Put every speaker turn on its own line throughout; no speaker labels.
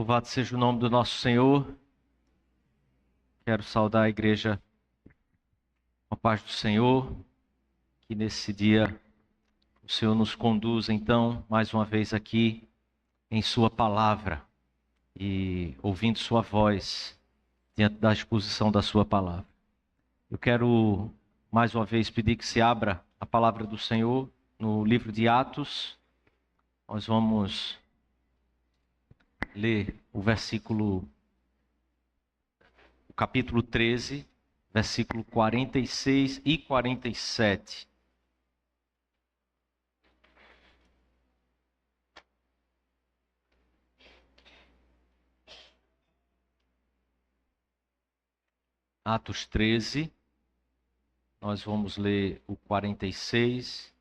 Louvado seja o nome do nosso Senhor. Quero saudar a igreja com a paz do Senhor. Que nesse dia o Senhor nos conduza, então, mais uma vez aqui em Sua palavra e ouvindo Sua voz diante da exposição da Sua palavra. Eu quero mais uma vez pedir que se abra a palavra do Senhor no livro de Atos. Nós vamos ler o capítulo 13, versículo 46 e 47. Atos 13, nós vamos ler o 46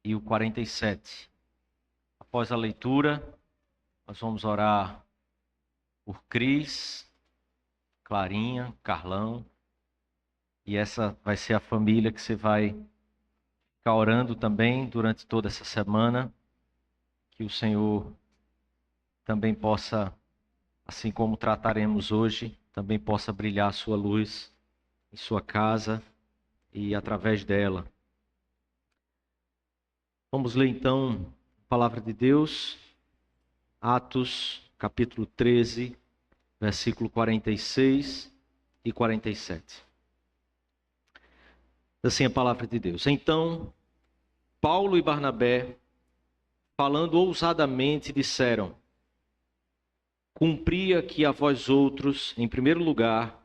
e o 47. Após a leitura, nós vamos orar por Cris, Clarinha, Carlão, e essa vai ser a família que você vai ficar orando também durante toda essa semana, que o Senhor também possa, assim como trataremos hoje, também possa brilhar a sua luz em sua casa e através dela. Vamos ler então a palavra de Deus, Atos capítulo 13, versículo 46 e 47. Assim a palavra de Deus. Então, Paulo e Barnabé, falando ousadamente, disseram: cumpria que a vós outros, em primeiro lugar,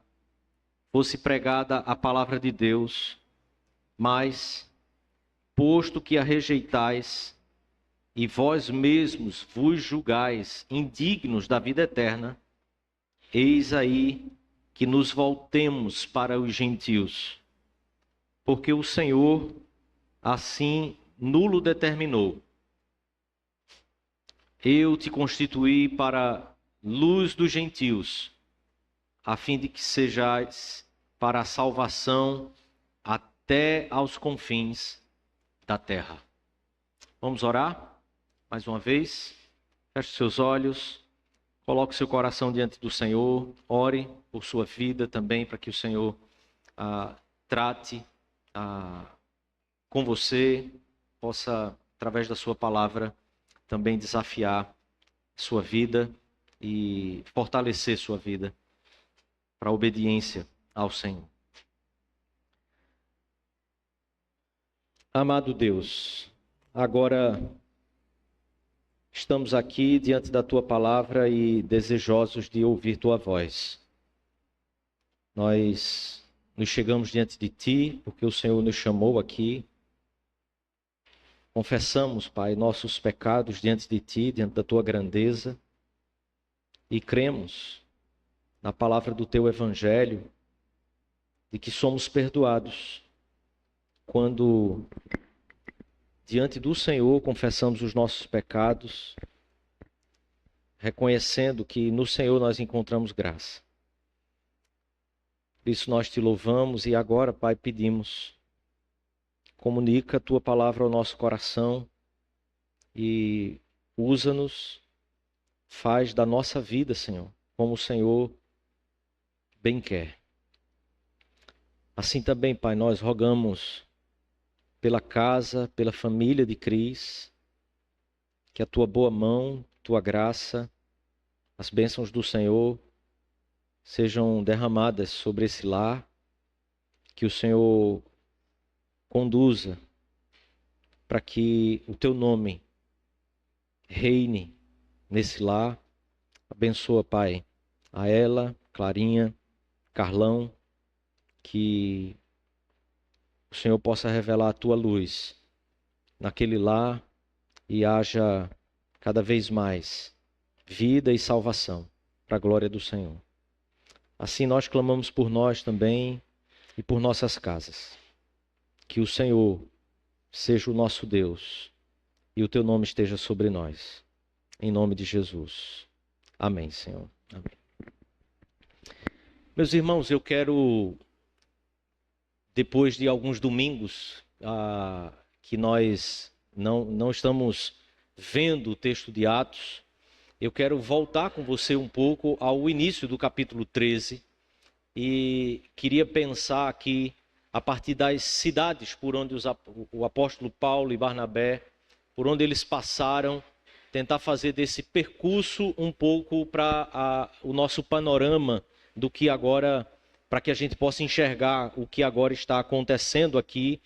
fosse pregada a palavra de Deus, mas, posto que a rejeitais, e vós mesmos vos julgais indignos da vida eterna, eis aí que nos voltemos para os gentios, porque o Senhor assim nulo determinou. Eu te constituí para luz dos gentios, a fim de que sejais para a salvação até aos confins da terra. Vamos orar? Mais uma vez, feche seus olhos, coloque seu coração diante do Senhor, ore por sua vida também, para que o Senhor trate com você, possa, através da sua palavra, também desafiar sua vida e fortalecer sua vida para a obediência ao Senhor. Amado Deus, agora estamos aqui diante da Tua palavra e desejosos de ouvir Tua voz. Nós nos chegamos diante de Ti porque o Senhor nos chamou aqui. Confessamos, Pai, nossos pecados diante de Ti, diante da Tua grandeza. E cremos na palavra do Teu Evangelho de que somos perdoados quando diante do Senhor confessamos os nossos pecados, reconhecendo que no Senhor nós encontramos graça. Por isso nós te louvamos e agora, Pai, pedimos, comunica a Tua palavra ao nosso coração e usa-nos, faz da nossa vida, Senhor, como o Senhor bem quer. Assim também, Pai, nós rogamos pela casa, pela família de Cris, que a Tua boa mão, Tua graça, as bênçãos do Senhor sejam derramadas sobre esse lar, que o Senhor conduza para que o Teu nome reine nesse lar. Abençoa, Pai, a ela, Clarinha, Carlão, que o Senhor possa revelar a Tua luz naquele lar e haja cada vez mais vida e salvação para a glória do Senhor. Assim nós clamamos por nós também e por nossas casas. Que o Senhor seja o nosso Deus e o Teu nome esteja sobre nós. Em nome de Jesus. Amém, Senhor. Amém. Meus irmãos, eu quero, depois de alguns domingos que nós não estamos vendo o texto de Atos, eu quero voltar com você um pouco ao início do capítulo 13 e queria pensar aqui a partir das cidades por onde o apóstolo Paulo e Barnabé, por onde eles passaram, tentar fazer desse percurso um pouco para o nosso panorama do que agora, para que a gente possa enxergar o que agora está acontecendo aqui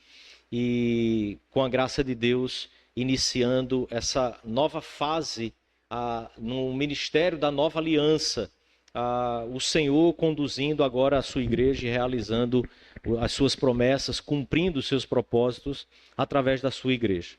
e, com a graça de Deus, iniciando essa nova fase no ministério da nova aliança, o Senhor conduzindo agora a sua igreja e realizando as suas promessas, cumprindo os seus propósitos através da sua igreja.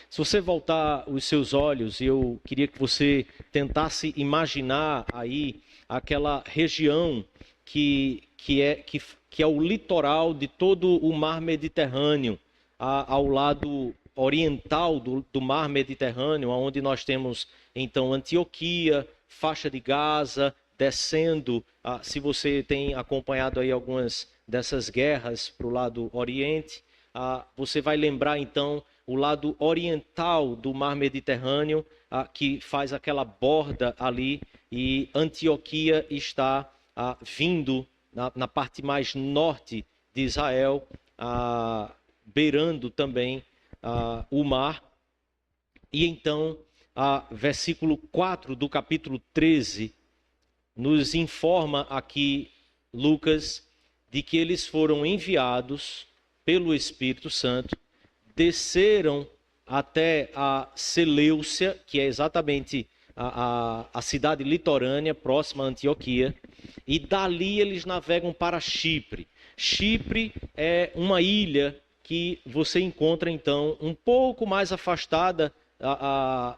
Se você voltar os seus olhos, eu queria que você tentasse imaginar aí aquela região que é o litoral de todo o mar Mediterrâneo, ao lado oriental do mar Mediterrâneo, onde nós temos então Antioquia, faixa de Gaza, descendo, se você tem acompanhado aí algumas dessas guerras para o lado oriente, você vai lembrar então o lado oriental do mar Mediterrâneo, que faz aquela borda ali, e Antioquia está vindo na parte mais norte de Israel, beirando também o mar. E então, versículo 4 do capítulo 13, nos informa aqui Lucas de que eles foram enviados pelo Espírito Santo, desceram até a Seleucia, que é exatamente a cidade litorânea, próxima a Antioquia, e dali eles navegam para Chipre. Chipre é uma ilha que você encontra, então, um pouco mais afastada da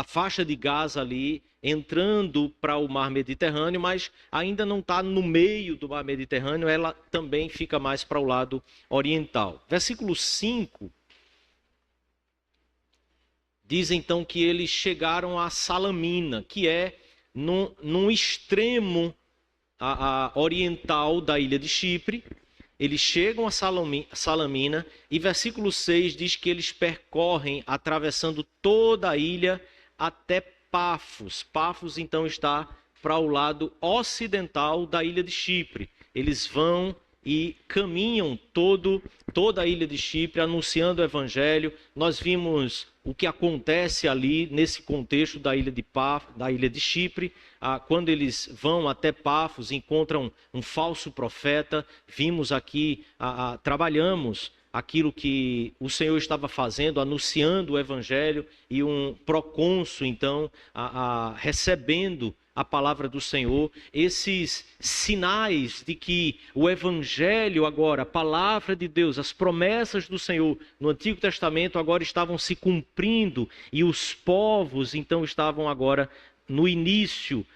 faixa de Gaza ali, entrando para o mar Mediterrâneo, mas ainda não está no meio do mar Mediterrâneo, ela também fica mais para o lado oriental. Versículo 5 diz então que eles chegaram a Salamina, que é num extremo oriental da ilha de Chipre. Eles chegam a Salamina e versículo 6 diz que eles percorrem, atravessando toda a ilha até Pafos. Pafos então está para o lado ocidental da ilha de Chipre. Eles vão e caminham toda a ilha de Chipre anunciando o evangelho. Nós vimos o que acontece ali nesse contexto da ilha de Chipre. Quando eles vão até Pafos, encontram um falso profeta. Vimos aqui, trabalhamos aquilo que o Senhor estava fazendo, anunciando o evangelho, e um procônsul então recebendo a palavra do Senhor. Esses sinais de que o evangelho agora, a palavra de Deus, as promessas do Senhor no Antigo Testamento agora estavam se cumprindo, e os povos então estavam agora no início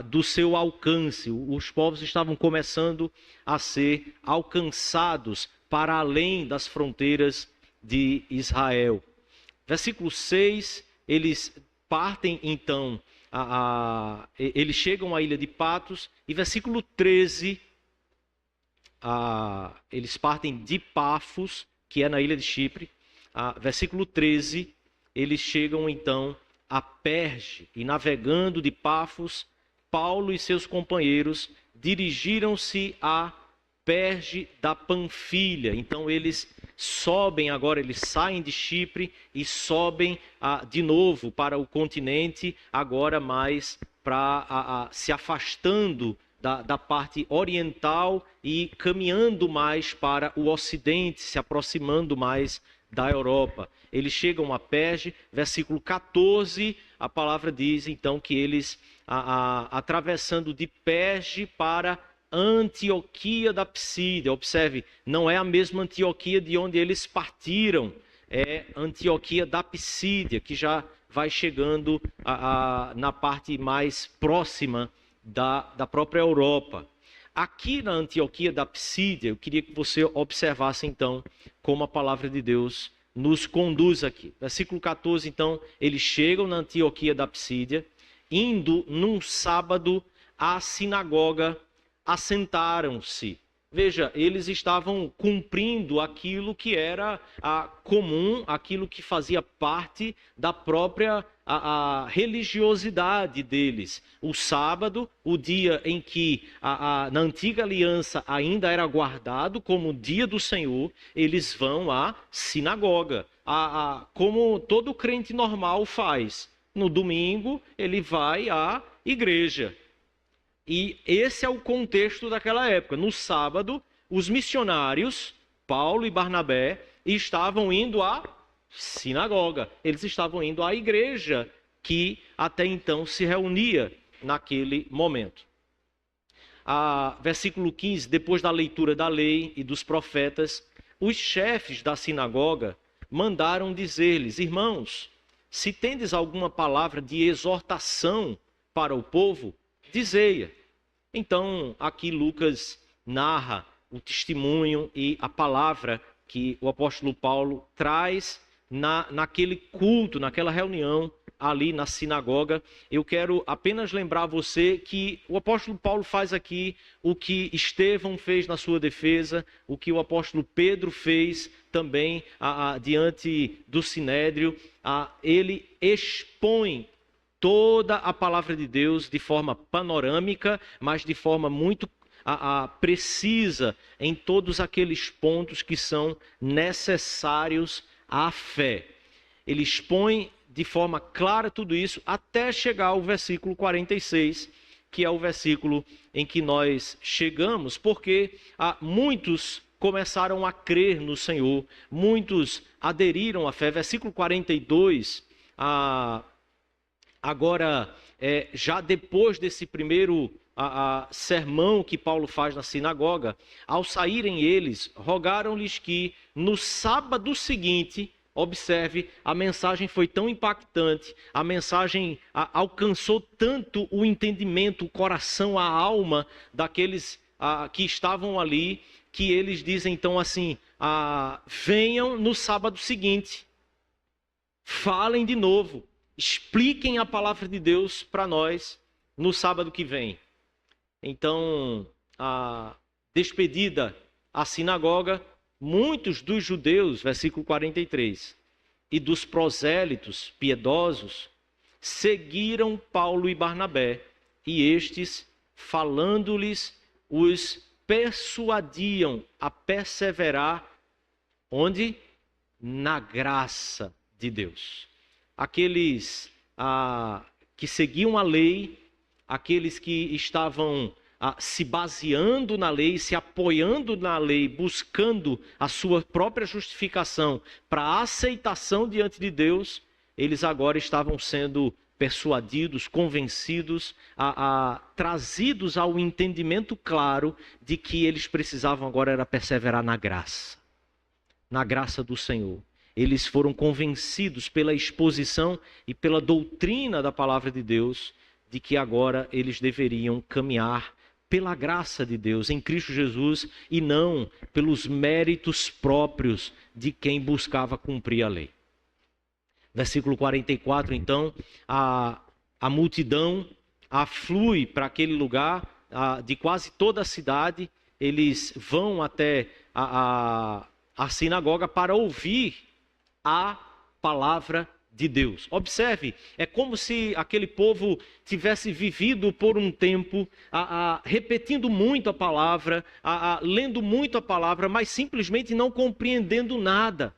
do seu alcance. Os povos estavam começando a ser alcançados para além das fronteiras de Israel. Versículo 6, eles partem então, eles chegam à ilha de Patos, e versículo 13, eles partem de Pafos, que é na ilha de Chipre. Versículo 13, eles chegam então a Perge, e navegando de Pafos, Paulo e seus companheiros dirigiram-se a Perge da Panfilha. Então eles sobem agora, eles saem de Chipre e sobem de novo para o continente, agora mais se afastando da parte oriental e caminhando mais para o ocidente, se aproximando mais da Europa. Eles chegam a Perge, versículo 14, a palavra diz então que eles, atravessando de Perge para Antioquia da Psídia. Observe, não é a mesma Antioquia de onde eles partiram, é Antioquia da Psídia, que já vai chegando na parte mais próxima da própria Europa. Aqui na Antioquia da Psídia, eu queria que você observasse então como a palavra de Deus nos conduz aqui. Versículo 14, então, eles chegam na Antioquia da Psídia, indo num sábado à sinagoga, assentaram-se. Veja, eles estavam cumprindo aquilo que era comum, aquilo que fazia parte da própria a religiosidade deles. O sábado, o dia em que na antiga aliança ainda era guardado como o dia do Senhor, eles vão à sinagoga, como todo crente normal faz. No domingo, ele vai à igreja. E esse é o contexto daquela época. No sábado, os missionários, Paulo e Barnabé, estavam indo à sinagoga. Eles estavam indo à igreja que até então se reunia naquele momento. Versículo 15, depois da leitura da lei e dos profetas, os chefes da sinagoga mandaram dizer-lhes: irmãos, se tendes alguma palavra de exortação para o povo, dizei-a. Então, aqui Lucas narra o testemunho e a palavra que o apóstolo Paulo traz naquele culto, naquela reunião ali na sinagoga. Eu quero apenas lembrar você que o apóstolo Paulo faz aqui o que Estevão fez na sua defesa, o que o apóstolo Pedro fez também diante do Sinédrio. Ele expõe toda a palavra de Deus de forma panorâmica, mas de forma muito precisa em todos aqueles pontos que são necessários à fé. Ele expõe de forma clara tudo isso até chegar ao versículo 46, que é o versículo em que nós chegamos, porque muitos começaram a crer no Senhor, muitos aderiram à fé. Versículo 42, agora, já depois desse primeiro sermão que Paulo faz na sinagoga, ao saírem eles, rogaram-lhes que no sábado seguinte, observe, a mensagem foi tão impactante, a mensagem alcançou tanto o entendimento, o coração, a alma daqueles que estavam ali, que eles dizem então assim: venham no sábado seguinte, falem de novo, expliquem a palavra de Deus para nós no sábado que vem. Então, despedida à sinagoga, muitos dos judeus, versículo 43, e dos prosélitos piedosos, seguiram Paulo e Barnabé, e estes, falando-lhes, os persuadiam a perseverar, onde? Na graça de Deus. Aqueles que seguiam a lei, aqueles que estavam se baseando na lei, se apoiando na lei, buscando a sua própria justificação para a aceitação diante de Deus, eles agora estavam sendo persuadidos, convencidos, trazidos ao entendimento claro de que eles precisavam agora era perseverar na graça do Senhor. Eles foram convencidos pela exposição e pela doutrina da palavra de Deus de que agora eles deveriam caminhar pela graça de Deus em Cristo Jesus e não pelos méritos próprios de quem buscava cumprir a lei. Versículo 44, então, a multidão aflui para aquele lugar de quase toda a cidade. Eles vão até a sinagoga para ouvir a palavra de Deus. Observe, é como se aquele povo tivesse vivido por um tempo repetindo muito a palavra, lendo muito a palavra, mas simplesmente não compreendendo nada.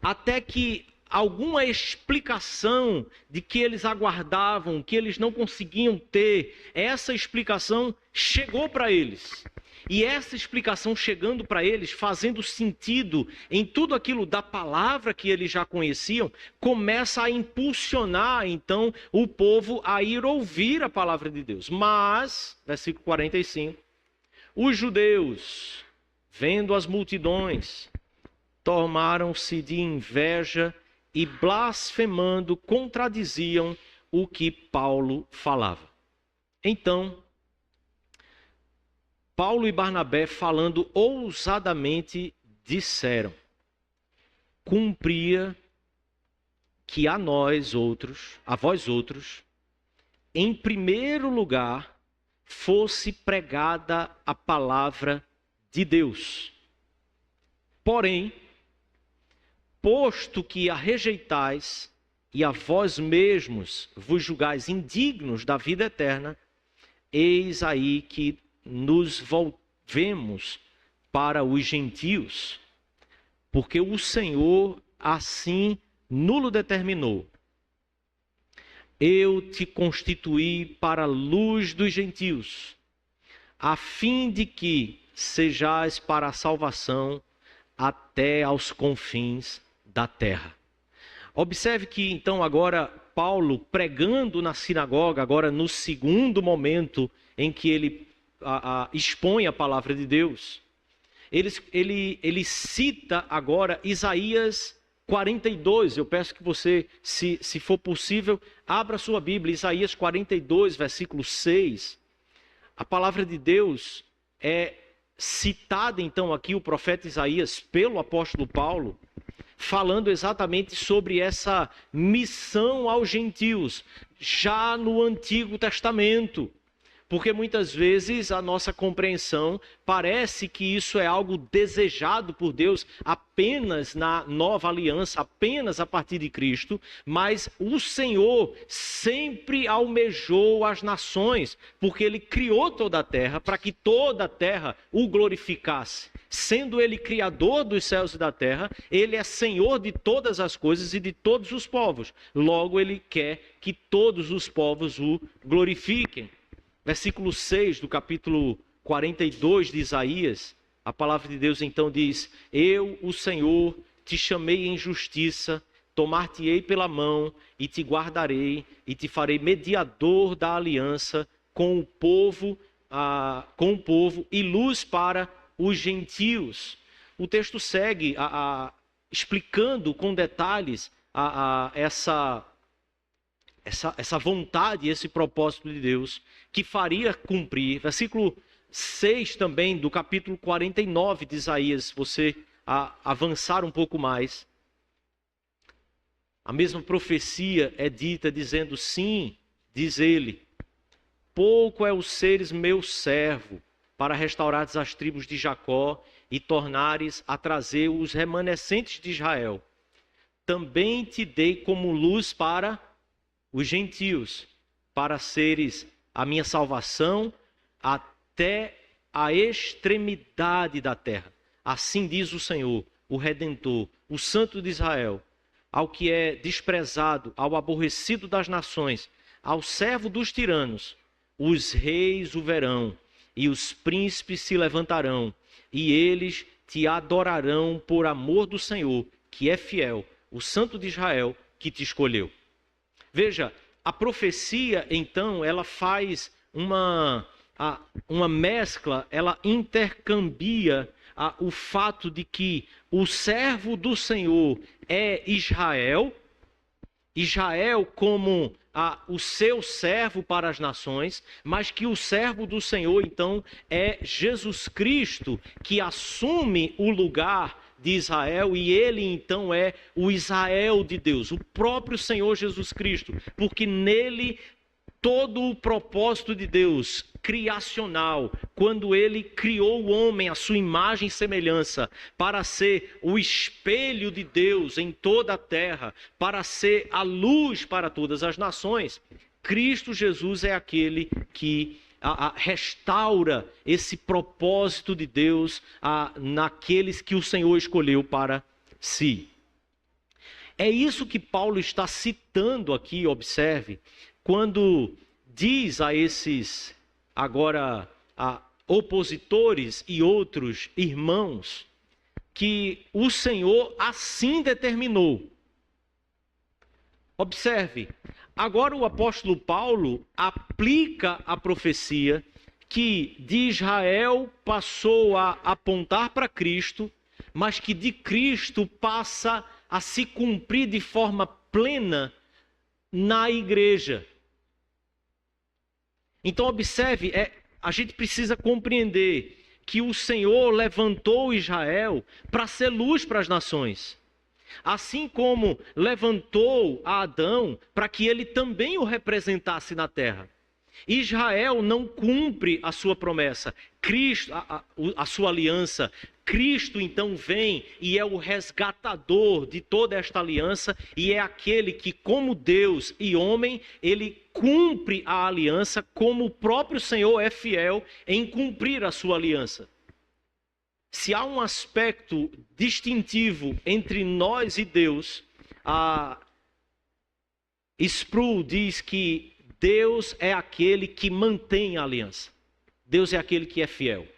Até que alguma explicação de que eles aguardavam, que eles não conseguiam ter, essa explicação chegou para eles. E essa explicação chegando para eles, fazendo sentido em tudo aquilo da palavra que eles já conheciam, começa a impulsionar então o povo a ir ouvir a palavra de Deus. Mas, versículo 45, os judeus, vendo as multidões, tomaram-se de inveja e blasfemando contradiziam o que Paulo falava. Então, Paulo e Barnabé, falando ousadamente, disseram: cumpria que a vós outros, em primeiro lugar, fosse pregada a palavra de Deus. Porém, posto que a rejeitais e a vós mesmos vos julgais indignos da vida eterna, eis aí que nos volvemos para os gentios, porque o Senhor assim nulo determinou. Eu te constituí para a luz dos gentios, a fim de que sejais para a salvação até aos confins da terra. Observe que então agora Paulo, pregando na sinagoga, agora no segundo momento em que ele expõe a palavra de Deus, ele cita agora Isaías 42. Eu peço que você, se for possível, abra sua Bíblia, Isaías 42, versículo 6. A palavra de Deus é citada então aqui, o profeta Isaías, pelo apóstolo Paulo, falando exatamente sobre essa missão aos gentios, já no Antigo Testamento. Porque muitas vezes a nossa compreensão parece que isso é algo desejado por Deus apenas na nova aliança, apenas a partir de Cristo, mas o Senhor sempre almejou as nações, porque Ele criou toda a terra para que toda a terra o glorificasse. Sendo Ele criador dos céus e da terra, Ele é Senhor de todas as coisas e de todos os povos. Logo, Ele quer que todos os povos o glorifiquem. Versículo 6 do capítulo 42 de Isaías, a palavra de Deus então diz: Eu, o Senhor, te chamei em justiça, tomar-te-ei pela mão e te guardarei e te farei mediador da aliança com o povo e luz para os gentios. O texto segue explicando com detalhes essa vontade, esse propósito de Deus, que faria cumprir. Versículo 6 também do capítulo 49 de Isaías, você avançar um pouco mais. A mesma profecia é dita dizendo: sim, diz ele, pouco é o seres meu servo, para restaurares as tribos de Jacó e tornares a trazer os remanescentes de Israel. Também te dei como luz para os gentios, para seres a minha salvação até a extremidade da terra. Assim diz o Senhor, o Redentor, o Santo de Israel, ao que é desprezado, ao aborrecido das nações, ao servo dos tiranos. Os reis o verão, e os príncipes se levantarão, e eles te adorarão por amor do Senhor, que é fiel, o Santo de Israel, que te escolheu. Veja, a profecia, então, ela faz uma mescla, ela intercambia o fato de que o servo do Senhor é Israel como o seu servo para as nações, mas que o servo do Senhor, então, é Jesus Cristo, que assume o lugar de Israel, e ele então é o Israel de Deus, o próprio Senhor Jesus Cristo, porque nele todo o propósito de Deus criacional, quando ele criou o homem à sua imagem e semelhança, para ser o espelho de Deus em toda a terra, para ser a luz para todas as nações, Cristo Jesus é aquele que restaura esse propósito de Deus naqueles que o Senhor escolheu para si. É isso que Paulo está citando aqui, observe, quando diz a esses agora opositores e outros irmãos que o Senhor assim determinou. Observe, agora o apóstolo Paulo aplica a profecia que de Israel passou a apontar para Cristo, mas que de Cristo passa a se cumprir de forma plena na igreja. Então observe, a gente precisa compreender que o Senhor levantou Israel para ser luz para as nações. Assim como levantou a Adão para que ele também o representasse na terra. Israel não cumpre a sua promessa, Cristo, a sua aliança. Cristo então vem e é o resgatador de toda esta aliança e é aquele que, como Deus e homem, ele cumpre a aliança como o próprio Senhor é fiel em cumprir a sua aliança. Se há um aspecto distintivo entre nós e Deus, Sproul diz que Deus é aquele que mantém a aliança. Deus é aquele que é fiel.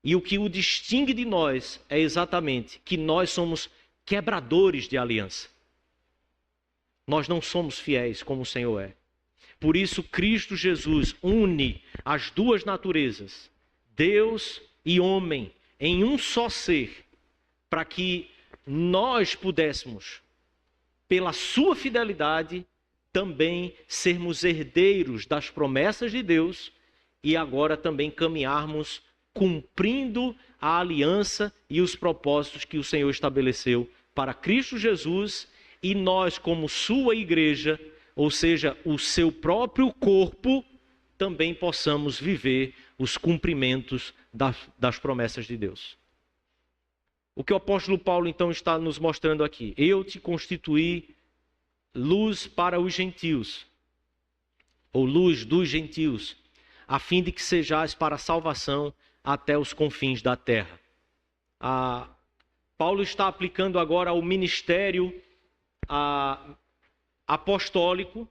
E o que o distingue de nós é exatamente que nós somos quebradores de aliança. Nós não somos fiéis como o Senhor é. Por isso Cristo Jesus une as duas naturezas, Deus e homem, em um só ser, para que nós pudéssemos, pela sua fidelidade, também sermos herdeiros das promessas de Deus e agora também caminharmos cumprindo a aliança e os propósitos que o Senhor estabeleceu para Cristo Jesus e nós, como sua igreja, ou seja, o seu próprio corpo, também possamos viver os cumprimentos das promessas de Deus. O que o apóstolo Paulo então está nos mostrando aqui? Eu te constituí luz para os gentios, ou luz dos gentios, a fim de que sejais para a salvação até os confins da terra. Paulo está aplicando agora ao ministério apostólico,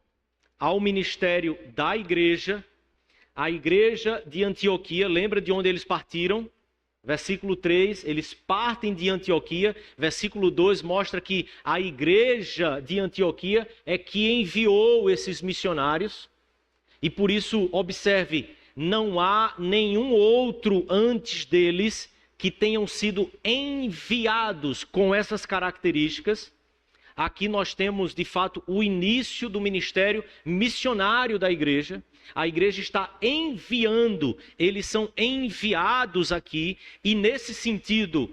ao ministério da igreja, a igreja de Antioquia. Lembra de onde eles partiram? Versículo 3, eles partem de Antioquia. Versículo 2 mostra que a igreja de Antioquia é que enviou esses missionários. E por isso, observe, não há nenhum outro antes deles que tenham sido enviados com essas características. Aqui nós temos, de fato, o início do ministério missionário da igreja. A igreja está enviando, eles são enviados aqui, e nesse sentido,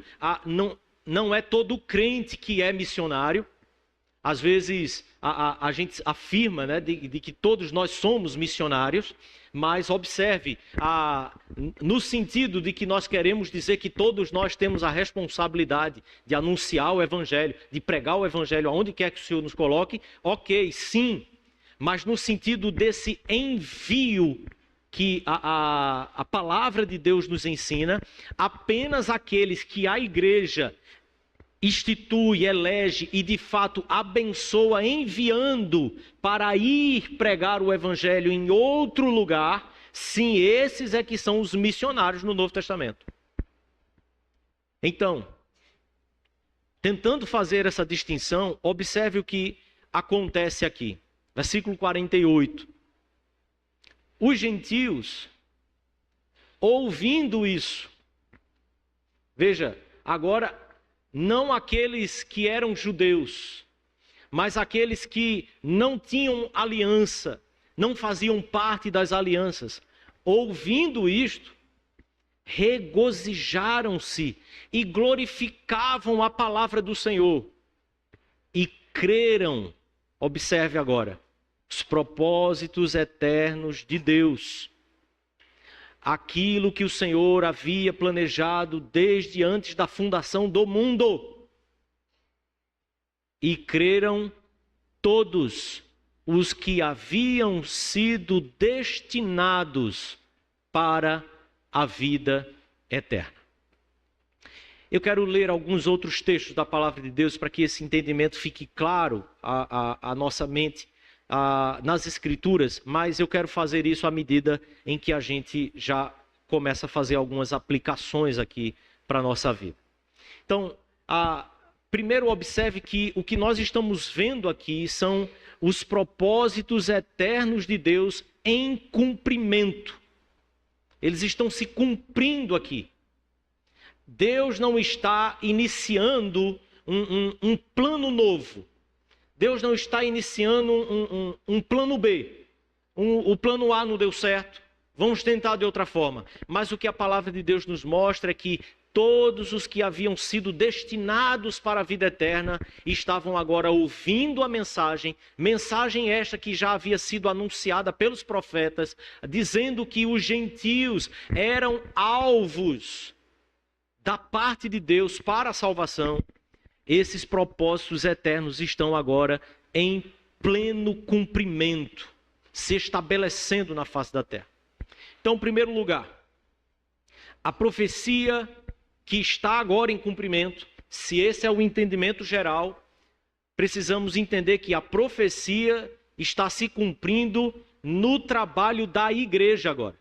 não é todo crente que é missionário. Às vezes a gente afirma, né, de que todos nós somos missionários, mas observe, no sentido de que nós queremos dizer que todos nós temos a responsabilidade de anunciar o Evangelho, de pregar o Evangelho aonde quer que o Senhor nos coloque, ok, sim. Mas no sentido desse envio que a palavra de Deus nos ensina, apenas aqueles que a igreja institui, elege e de fato abençoa enviando para ir pregar o evangelho em outro lugar, sim, esses é que são os missionários no Novo Testamento. Então, tentando fazer essa distinção, observe o que acontece aqui. Versículo 48. Os gentios, ouvindo isso, veja, agora não aqueles que eram judeus, mas aqueles que não tinham aliança, não faziam parte das alianças, ouvindo isto, regozijaram-se e glorificavam a palavra do Senhor e creram, observe agora, os propósitos eternos de Deus. Aquilo que o Senhor havia planejado desde antes da fundação do mundo. E creram todos os que haviam sido destinados para a vida eterna. Eu quero ler alguns outros textos da palavra de Deus para que esse entendimento fique claro à nossa mente nas Escrituras, mas eu quero fazer isso à medida em que a gente já começa a fazer algumas aplicações aqui para a nossa vida. Então, primeiro observe que o que nós estamos vendo aqui são os propósitos eternos de Deus em cumprimento. Eles estão se cumprindo aqui. Deus não está iniciando um plano novo. Deus não está iniciando um plano B. O plano A não deu certo, Vamos tentar de outra forma. Mas o que a palavra de Deus nos mostra é que todos os que haviam sido destinados para a vida eterna estavam agora ouvindo a mensagem esta que já havia sido anunciada pelos profetas, dizendo que os gentios eram alvos da parte de Deus para a salvação. Esses propósitos eternos estão agora em pleno cumprimento, se estabelecendo na face da terra. Então, em primeiro lugar, a profecia que está agora em cumprimento, se esse é o entendimento geral, precisamos entender que a profecia está se cumprindo no trabalho da igreja agora.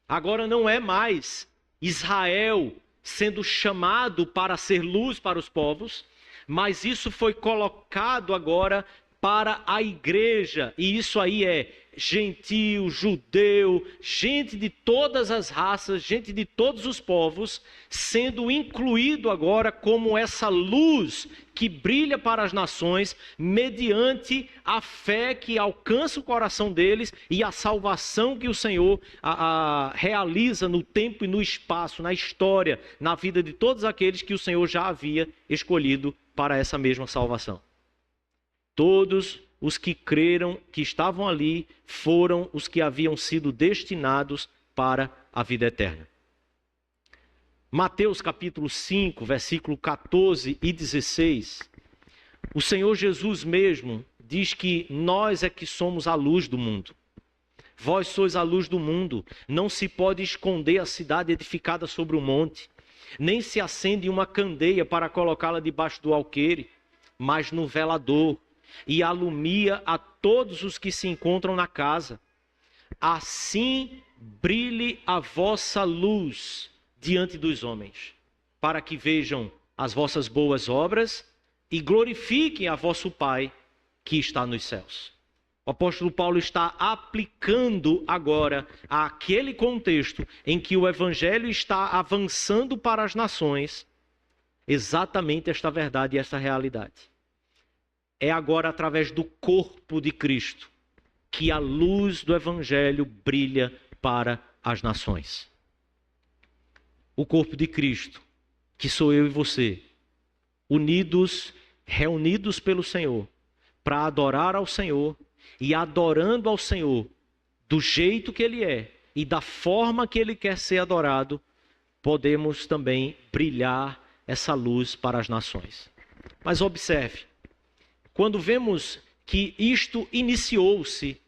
Agora não é mais Israel sendo chamado para ser luz para os povos, mas isso foi colocado agora para a igreja, e isso aí é gentio, judeu, gente de todas as raças, gente de todos os povos, sendo incluído agora como essa luz que brilha para as nações, mediante a fé que alcança o coração deles e a salvação que o Senhor realiza no tempo e no espaço, na história, na vida de todos aqueles que o Senhor já havia escolhido para essa mesma salvação. Todos os que creram, que estavam ali, foram os que haviam sido destinados para a vida eterna. Mateus capítulo 5, versículo 14 e 16, o Senhor Jesus mesmo diz que nós é que somos a luz do mundo. Vós sois a luz do mundo, não se pode esconder a cidade edificada sobre o monte, nem se acende uma candeia para colocá-la debaixo do alqueire, mas no velador, e alumia a todos os que se encontram na casa. Assim brilhe a vossa luz diante dos homens, para que vejam as vossas boas obras e glorifiquem a vosso Pai que está nos céus. O apóstolo Paulo está aplicando agora àquele contexto em que o evangelho está avançando para as nações, exatamente esta verdade e esta realidade. É agora através do corpo de Cristo que a luz do Evangelho brilha para as nações. O corpo de Cristo, que sou eu e você, unidos, reunidos pelo Senhor, para adorar ao Senhor, e adorando ao Senhor do jeito que Ele é e da forma que Ele quer ser adorado, podemos também brilhar essa luz para as nações. Mas observe, quando vemos que isto iniciou-se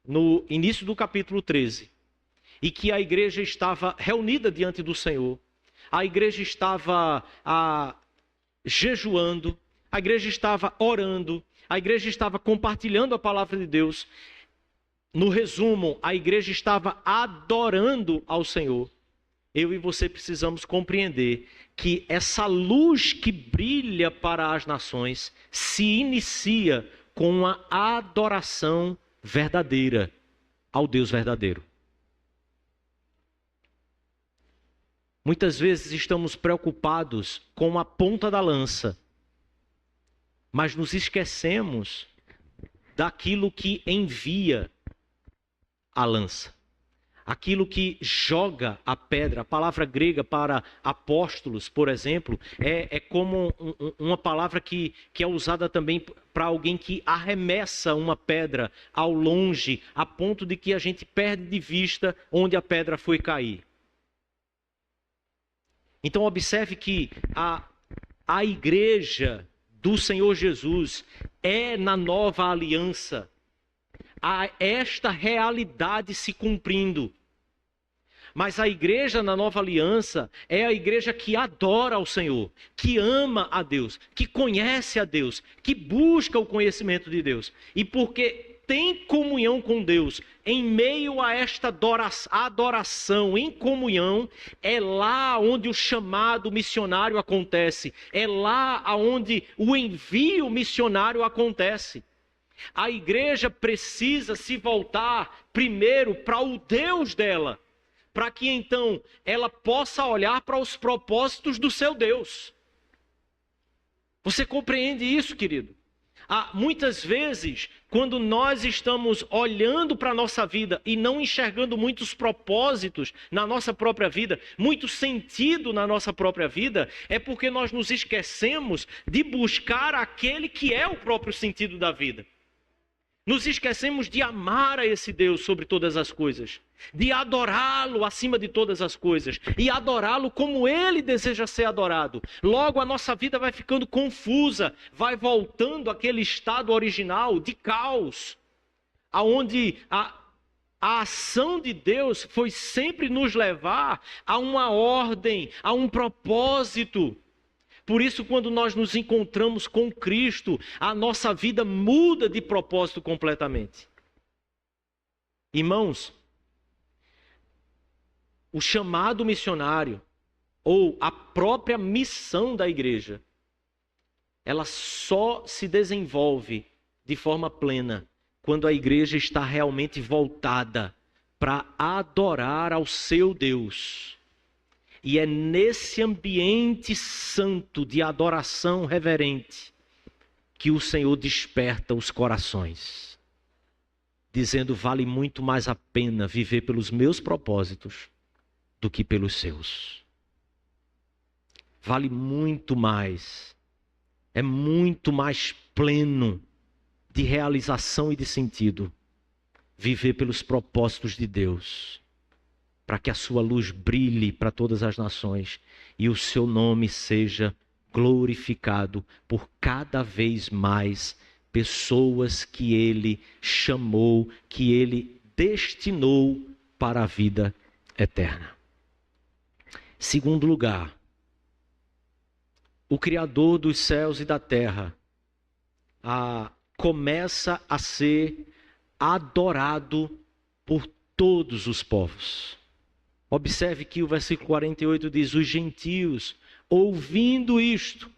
no início do capítulo 13, e que a igreja estava reunida diante do Senhor, a igreja estava jejuando, a igreja estava orando, a igreja estava compartilhando a palavra de Deus. No resumo, a igreja estava adorando ao Senhor. Eu e você precisamos compreender que essa luz que brilha para as nações se inicia com uma adoração verdadeira ao Deus verdadeiro. Muitas vezes estamos preocupados com a ponta da lança, mas nos esquecemos daquilo que envia a lança. Aquilo que joga a pedra. A palavra grega para apóstolos, por exemplo, é como uma palavra que é usada também para alguém que arremessa uma pedra ao longe, a ponto de que a gente perde de vista onde a pedra foi cair. Então observe que a igreja do Senhor Jesus é na nova aliança, há esta realidade se cumprindo. Mas a igreja na nova aliança é a igreja que adora ao Senhor, que ama a Deus, que conhece a Deus, que busca o conhecimento de Deus. E porque tem comunhão com Deus, em meio a esta adoração em comunhão, é lá onde o chamado missionário acontece, é lá onde o envio missionário acontece. A igreja precisa se voltar primeiro para o Deus dela, para que então ela possa olhar para os propósitos do seu Deus. Você compreende isso, querido? Muitas vezes, quando nós estamos olhando para a nossa vida e não enxergando muitos propósitos na nossa própria vida, muito sentido na nossa própria vida, é porque nós nos esquecemos de buscar aquele que é o próprio sentido da vida. Nos esquecemos de amar a esse Deus sobre todas as coisas, de adorá-lo acima de todas as coisas e adorá-lo como Ele deseja ser adorado. Logo, a nossa vida vai ficando confusa, vai voltando àquele estado original de caos, aonde a ação de Deus foi sempre nos levar a uma ordem, a um propósito. Por isso, quando nós nos encontramos com Cristo, a nossa vida muda de propósito completamente. Irmãos, o chamado missionário, ou a própria missão da igreja, ela só se desenvolve de forma plena quando a igreja está realmente voltada para adorar ao seu Deus. E é nesse ambiente santo de adoração reverente que o Senhor desperta os corações, dizendo: vale muito mais a pena viver pelos meus propósitos do que pelos seus. Vale muito mais, é muito mais pleno de realização e de sentido viver pelos propósitos de Deus, para que a sua luz brilhe para todas as nações e o seu nome seja glorificado por cada vez mais pessoas que Ele chamou, que Ele destinou para a vida eterna. Segundo lugar, o Criador dos céus e da terra começa a ser adorado por todos os povos. Observe que o versículo 48 diz: os gentios, ouvindo isto,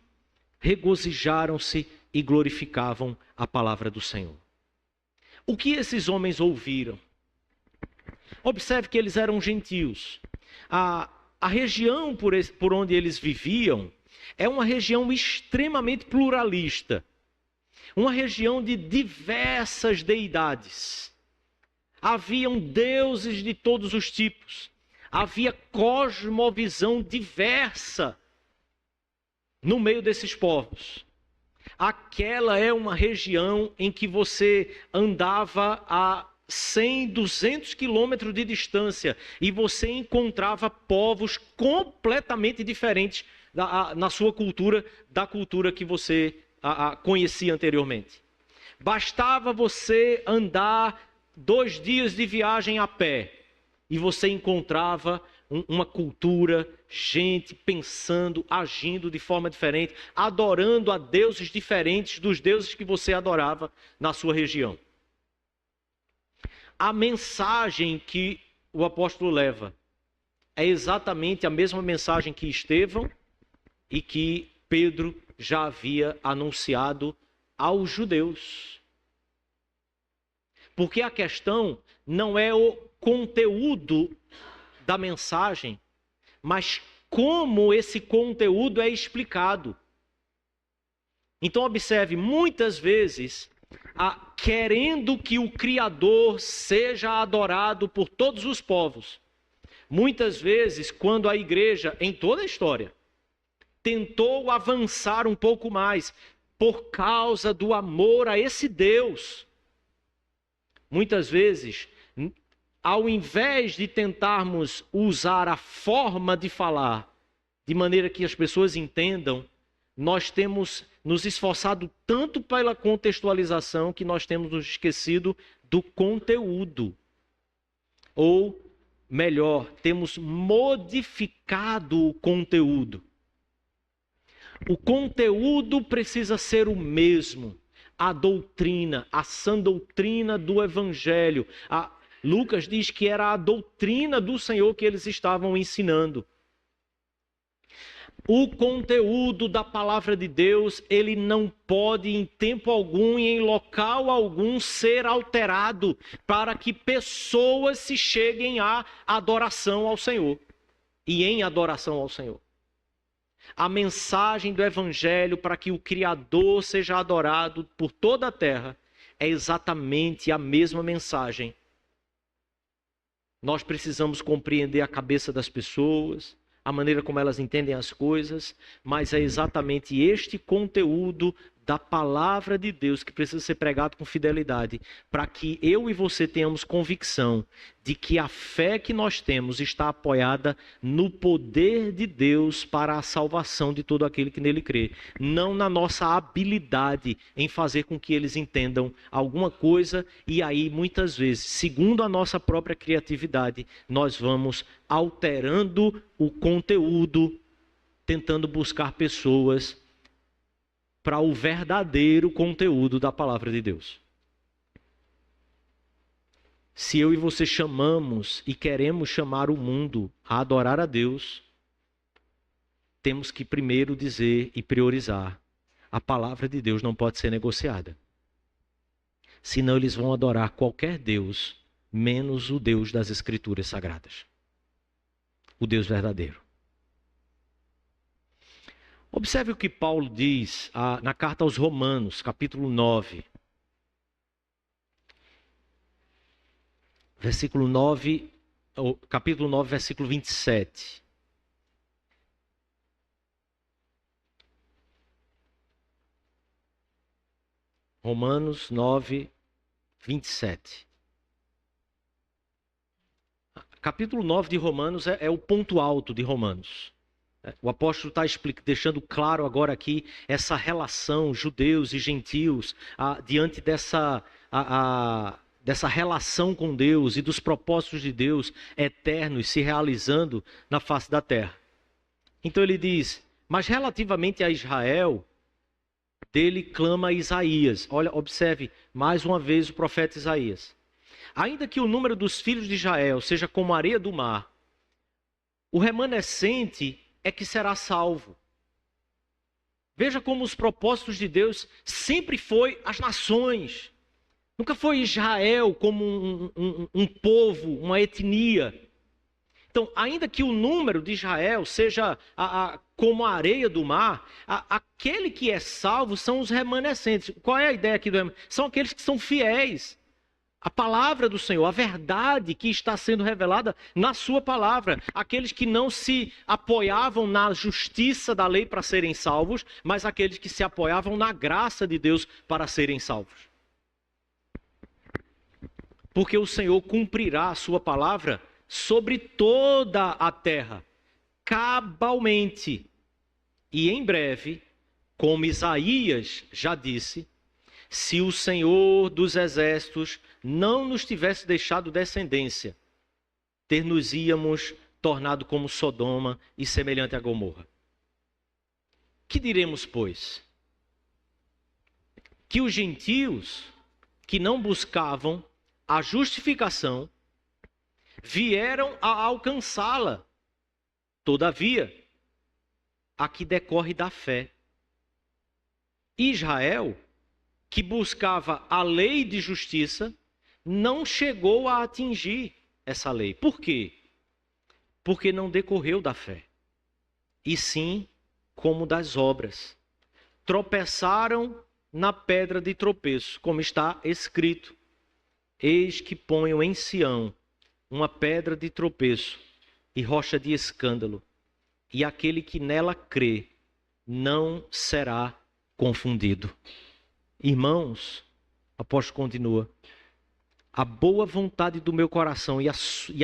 regozijaram-se e glorificavam a palavra do Senhor. O que esses homens ouviram? Observe que eles eram gentios. A região por onde eles viviam é uma região extremamente pluralista. Uma região de diversas deidades. Haviam deuses de todos os tipos. Havia cosmovisão diversa no meio desses povos. Aquela é uma região em que você andava a 100, 200 quilômetros de distância e você encontrava povos completamente diferentes na sua cultura, da cultura que você conhecia anteriormente. Bastava você andar 2 dias de viagem a pé e você encontrava uma cultura, gente pensando, agindo de forma diferente, adorando a deuses diferentes dos deuses que você adorava na sua região. A mensagem que o apóstolo leva é exatamente a mesma mensagem que Estevão e que Pedro já havia anunciado aos judeus. Porque a questão não é o conteúdo da mensagem, mas como esse conteúdo é explicado. Então observe, muitas vezes, querendo que o Criador seja adorado por todos os povos, muitas vezes, quando a igreja, em toda a história, tentou avançar um pouco mais, por causa do amor a esse Deus, muitas vezes, ao invés de tentarmos usar a forma de falar de maneira que as pessoas entendam, nós temos nos esforçado tanto pela contextualização que nós temos nos esquecido do conteúdo. Ou, melhor, temos modificado o conteúdo. O conteúdo precisa ser o mesmo. A doutrina, a sã doutrina do Evangelho. Lucas diz que era a doutrina do Senhor que eles estavam ensinando. O conteúdo da palavra de Deus, ele não pode em tempo algum e em local algum ser alterado para que pessoas se cheguem à adoração ao Senhor e em adoração ao Senhor. A mensagem do Evangelho para que o Criador seja adorado por toda a terra é exatamente a mesma mensagem. Nós precisamos compreender a cabeça das pessoas, a maneira como elas entendem as coisas, mas é exatamente este conteúdo da palavra de Deus que precisa ser pregado com fidelidade, para que eu e você tenhamos convicção de que a fé que nós temos está apoiada no poder de Deus para a salvação de todo aquele que nele crê, não na nossa habilidade em fazer com que eles entendam alguma coisa, e aí muitas vezes, segundo a nossa própria criatividade, nós vamos alterando o conteúdo, tentando buscar pessoas para o verdadeiro conteúdo da palavra de Deus. Se eu e você chamamos e queremos chamar o mundo a adorar a Deus, temos que primeiro dizer e priorizar: a palavra de Deus não pode ser negociada. Senão eles vão adorar qualquer Deus, menos o Deus das Escrituras Sagradas. O Deus verdadeiro. Observe o que Paulo diz na carta aos Romanos, capítulo 9. Versículo 9, capítulo 9, versículo 27. Romanos 9, 27. Capítulo 9 de Romanos é o ponto alto de Romanos. O apóstolo está deixando claro agora aqui essa relação judeus e gentios diante dessa relação com Deus e dos propósitos de Deus eternos se realizando na face da terra. Então ele diz: mas relativamente a Israel, dele clama Isaías. Olha, observe mais uma vez o profeta Isaías. Ainda que o número dos filhos de Israel seja como a areia do mar, o remanescente é que será salvo. Veja como os propósitos de Deus sempre foi as nações. Nunca foi Israel como um povo, uma etnia. Então, ainda que o número de Israel seja como a areia do mar, aquele que é salvo são os remanescentes. Qual é a ideia aqui do remanescente? São aqueles que são fiéis. A palavra do Senhor, a verdade que está sendo revelada na sua palavra. Aqueles que não se apoiavam na justiça da lei para serem salvos, mas aqueles que se apoiavam na graça de Deus para serem salvos. Porque o Senhor cumprirá a sua palavra sobre toda a terra, cabalmente. E em breve, como Isaías já disse, se o Senhor dos exércitos não nos tivesse deixado descendência, ter-nos-íamos tornado como Sodoma e semelhante a Gomorra. Que diremos, pois? Que os gentios que não buscavam a justificação vieram a alcançá-la. Todavia, a que decorre da fé. Israel, que buscava a lei de justiça, não chegou a atingir essa lei. Por quê? Porque não decorreu da fé, e sim como das obras. Tropeçaram na pedra de tropeço, como está escrito: eis que ponho em Sião uma pedra de tropeço e rocha de escândalo, e aquele que nela crê não será confundido. Irmãos, o apóstolo continua: a boa vontade do meu coração e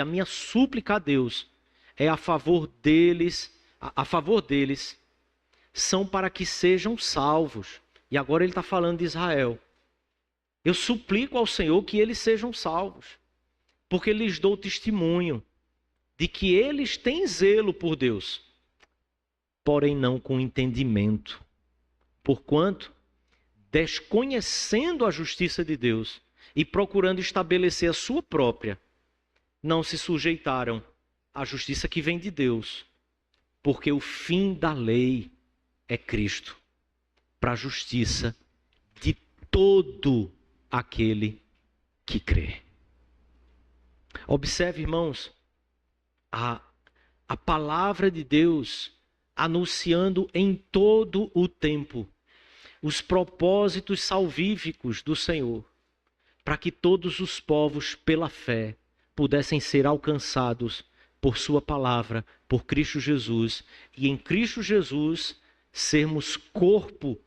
a minha súplica a Deus é a favor deles, são para que sejam salvos. E agora ele está falando de Israel. Eu suplico ao Senhor que eles sejam salvos, porque lhes dou testemunho de que eles têm zelo por Deus, porém não com entendimento, porquanto, desconhecendo a justiça de Deus e procurando estabelecer a sua própria, não se sujeitaram à justiça que vem de Deus, porque o fim da lei é Cristo, para a justiça de todo aquele que crê. Observe, irmãos, a palavra de Deus anunciando em todo o tempo os propósitos salvíficos do Senhor, para que todos os povos, pela fé, pudessem ser alcançados por sua palavra, por Cristo Jesus, e em Cristo Jesus sermos corpo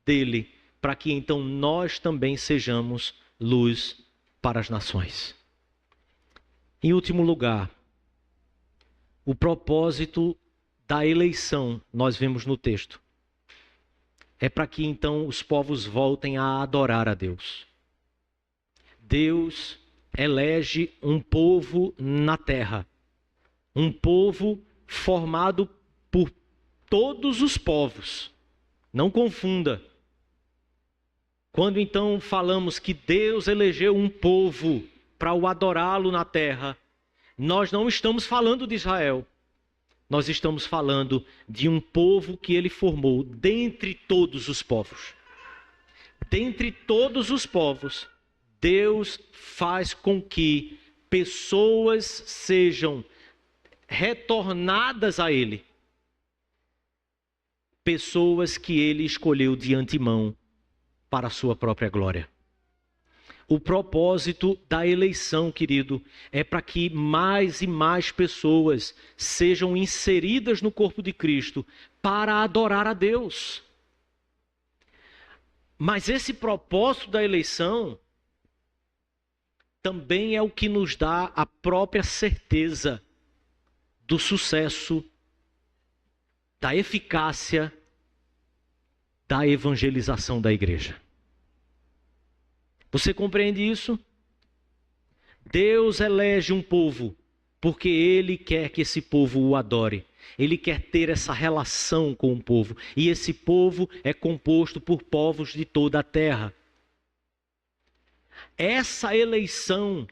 dele, para que então nós também sejamos luz para as nações. Em último lugar, o propósito da eleição, nós vemos no texto, é para que então os povos voltem a adorar a Deus. Deus elege um povo na terra, um povo formado por todos os povos. Não confunda. Quando então falamos que Deus elegeu um povo para o adorá-lo na terra, nós não estamos falando de Israel. Nós estamos falando de um povo que ele formou dentre todos os povos. Dentre todos os povos, Deus faz com que pessoas sejam retornadas a ele. Pessoas que ele escolheu de antemão para a sua própria glória. O propósito da eleição, querido, é para que mais e mais pessoas sejam inseridas no corpo de Cristo para adorar a Deus. Mas esse propósito da eleição também é o que nos dá a própria certeza do sucesso, da eficácia, da evangelização da igreja. Você compreende isso? Deus elege um povo porque Ele quer que esse povo o adore. Ele quer ter essa relação com o povo. E esse povo é composto por povos de toda a terra. Essa eleição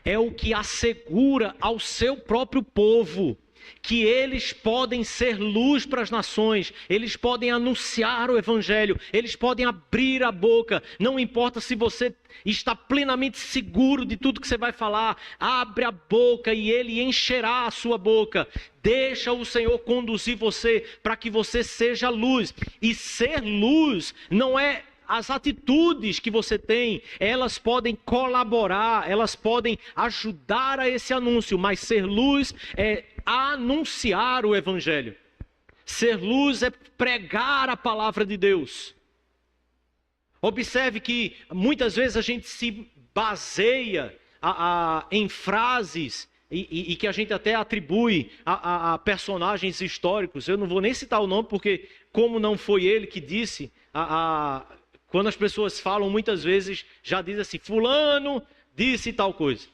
é o que assegura ao seu próprio povo que eles podem ser luz para as nações, eles podem anunciar o evangelho, eles podem abrir a boca, não importa se você está plenamente seguro de tudo que você vai falar, abre a boca e ele encherá a sua boca. Deixa o Senhor conduzir você para que você seja luz. E ser luz não é as atitudes que você tem, elas podem colaborar, elas podem ajudar a esse anúncio, mas ser luz é anunciar o evangelho. Ser luz é pregar a palavra de Deus. Observe que muitas vezes a gente se baseia em frases e que a gente até atribui a personagens históricos. Eu não vou nem citar o nome porque, como não foi ele que disse, quando as pessoas falam, muitas vezes já diz assim, fulano disse tal coisa.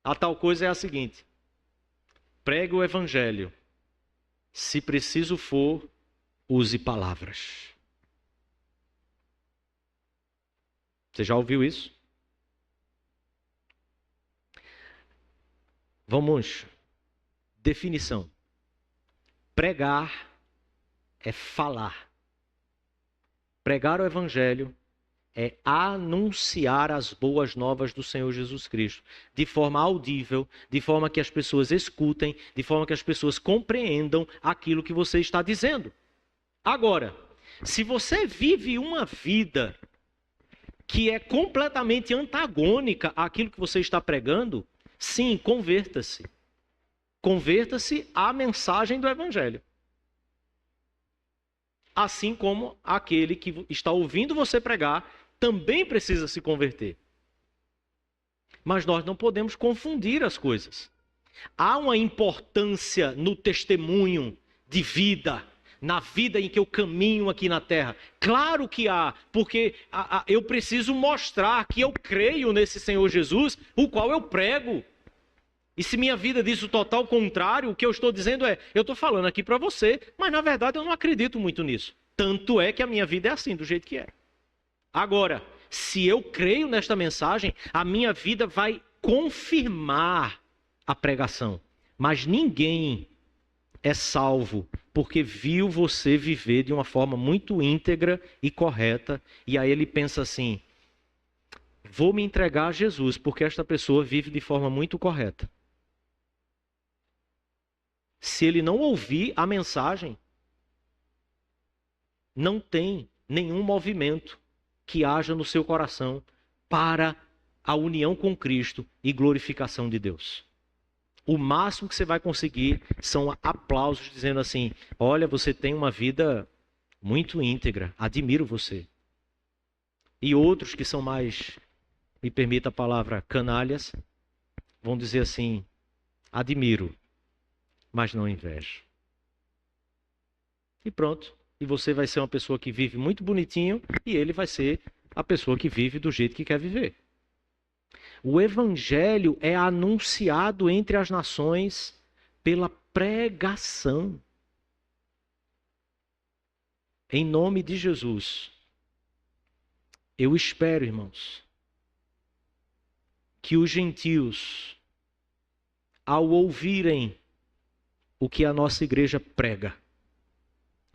A tal coisa é a seguinte: pregue o evangelho. Se preciso for, use palavras. Você já ouviu isso? Vamos. Definição. Pregar é falar. Pregar o evangelho é anunciar as boas novas do Senhor Jesus Cristo, de forma audível, de forma que as pessoas escutem, de forma que as pessoas compreendam aquilo que você está dizendo. Agora, se você vive uma vida que é completamente antagônica àquilo que você está pregando, sim, converta-se. Converta-se à mensagem do evangelho. Assim como aquele que está ouvindo você pregar também precisa se converter. Mas nós não podemos confundir as coisas. Há uma importância no testemunho de vida, na vida em que eu caminho aqui na terra. Claro que há, porque eu preciso mostrar que eu creio nesse Senhor Jesus, o qual eu prego. E se minha vida diz o total contrário, o que eu estou dizendo é, eu estou falando aqui para você, mas na verdade eu não acredito muito nisso. Tanto é que a minha vida é assim, do jeito que é. Agora, se eu creio nesta mensagem, a minha vida vai confirmar a pregação. Mas ninguém é salvo porque viu você viver de uma forma muito íntegra e correta. E aí ele pensa assim, vou me entregar a Jesus porque esta pessoa vive de forma muito correta. Se ele não ouvir a mensagem, não tem nenhum movimento que haja no seu coração para a união com Cristo e glorificação de Deus. O máximo que você vai conseguir são aplausos dizendo assim: olha, você tem uma vida muito íntegra, admiro você. E outros que são mais, me permita a palavra, canalhas, vão dizer assim: admiro, mas não invejo. E pronto. E você vai ser uma pessoa que vive muito bonitinho e ele vai ser a pessoa que vive do jeito que quer viver. O evangelho é anunciado entre as nações pela pregação. Em nome de Jesus, eu espero, irmãos, que os gentios, ao ouvirem o que a nossa igreja prega,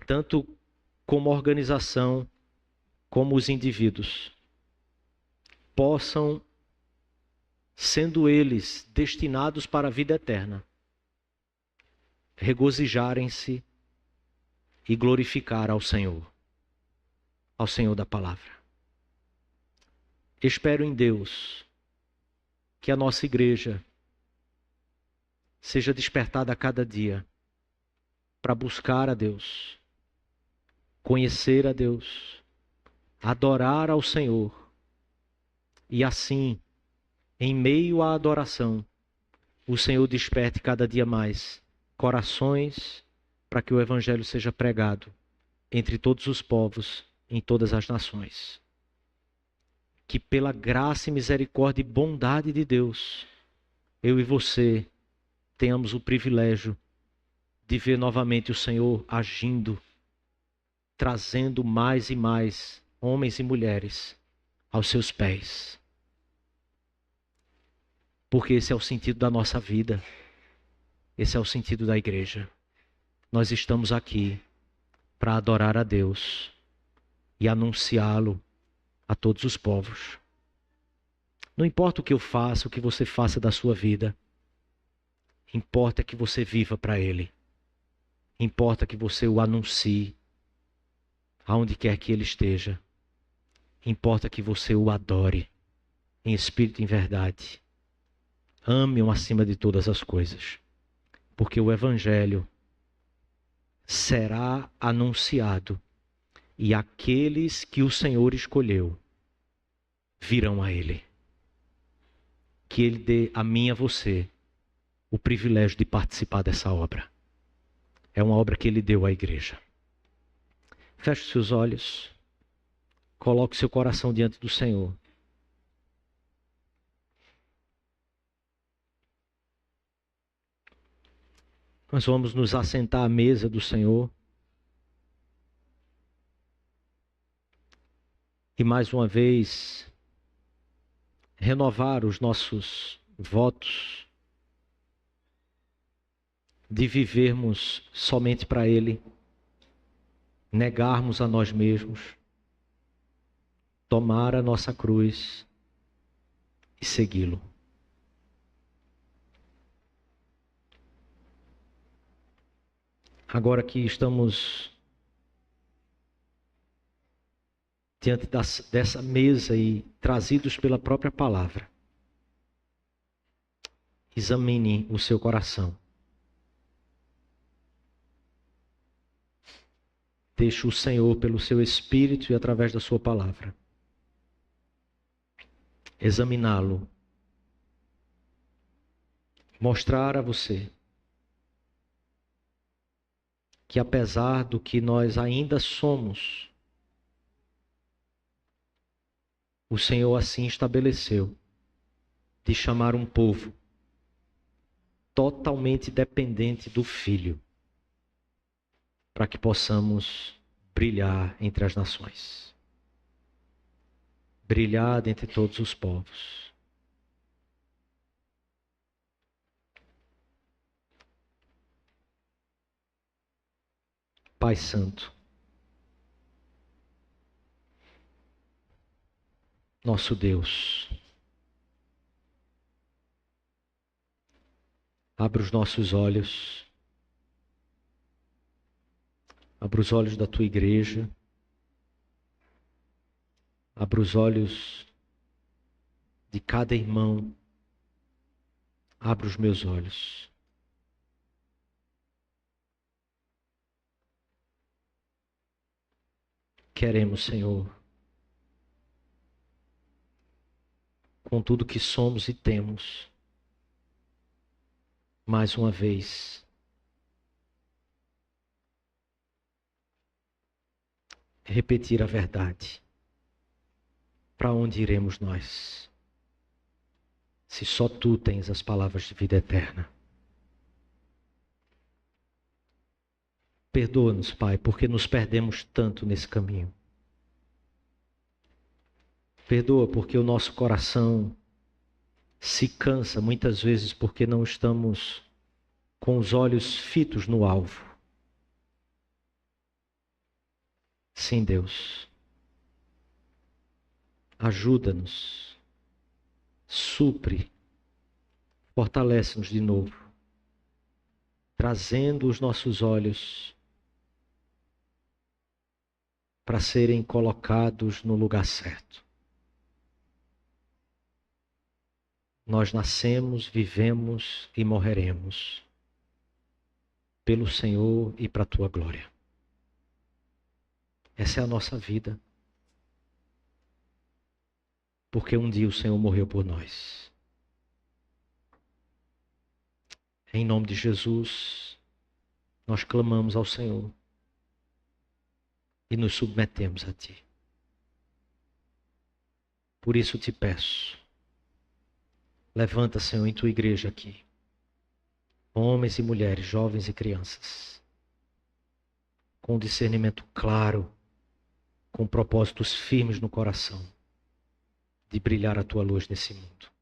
tanto como organização, como os indivíduos, possam, sendo eles destinados para a vida eterna, regozijarem-se e glorificar ao Senhor da palavra. Espero em Deus que a nossa igreja seja despertada a cada dia para buscar a Deus, conhecer a Deus, adorar ao Senhor e assim, em meio à adoração, o Senhor desperte cada dia mais corações para que o Evangelho seja pregado entre todos os povos, em todas as nações. Que pela graça e misericórdia e bondade de Deus, eu e você tenhamos o privilégio de ver novamente o Senhor agindo, trazendo mais e mais homens e mulheres aos seus pés. Porque esse é o sentido da nossa vida. Esse é o sentido da igreja. Nós estamos aqui para adorar a Deus e anunciá-lo a todos os povos. Não importa o que eu faça, o que você faça da sua vida. Importa que você viva para Ele. Importa que você o anuncie aonde quer que Ele esteja. Importa que você o adore em espírito e em verdade. Ame-o acima de todas as coisas. Porque o Evangelho será anunciado e aqueles que o Senhor escolheu virão a Ele. Que Ele dê a mim e a você o privilégio de participar dessa obra. É uma obra que Ele deu à igreja. Feche seus olhos. Coloque seu coração diante do Senhor. Nós vamos nos assentar à mesa do Senhor. E mais uma vez, renovar os nossos votos de vivermos somente para Ele, negarmos a nós mesmos, tomar a nossa cruz e segui-lo. Agora que estamos diante dessa mesa e trazidos pela própria palavra, examine o seu coração. Deixe o Senhor, pelo seu Espírito e através da sua palavra, examiná-lo, mostrar a você que apesar do que nós ainda somos, o Senhor assim estabeleceu de chamar um povo totalmente dependente do Filho, para que possamos brilhar entre as nações, brilhar dentre todos os povos. Pai Santo, nosso Deus, abra os nossos olhos, abra os olhos da tua igreja, Abra os olhos de cada irmão. Abra os meus olhos. Queremos, Senhor, com tudo que somos e temos, mais uma vez, repetir a verdade. Para onde iremos nós, se só Tu tens as palavras de vida eterna? Perdoa-nos, Pai, porque nos perdemos tanto nesse caminho. Perdoa porque o nosso coração se cansa muitas vezes porque não estamos com os olhos fitos no alvo. Sim, Deus. Ajuda-nos. Supre. Fortalece-nos de novo. Trazendo os nossos olhos para serem colocados no lugar certo. Nós nascemos, vivemos e morreremos pelo Senhor e para a Tua glória. Essa é a nossa vida. Porque um dia o Senhor morreu por nós. Em nome de Jesus, nós clamamos ao Senhor e nos submetemos a Ti. Por isso te peço, levanta, Senhor, em Tua igreja aqui, homens e mulheres, jovens e crianças, com discernimento claro, com propósitos firmes no coração, de brilhar a Tua luz nesse mundo.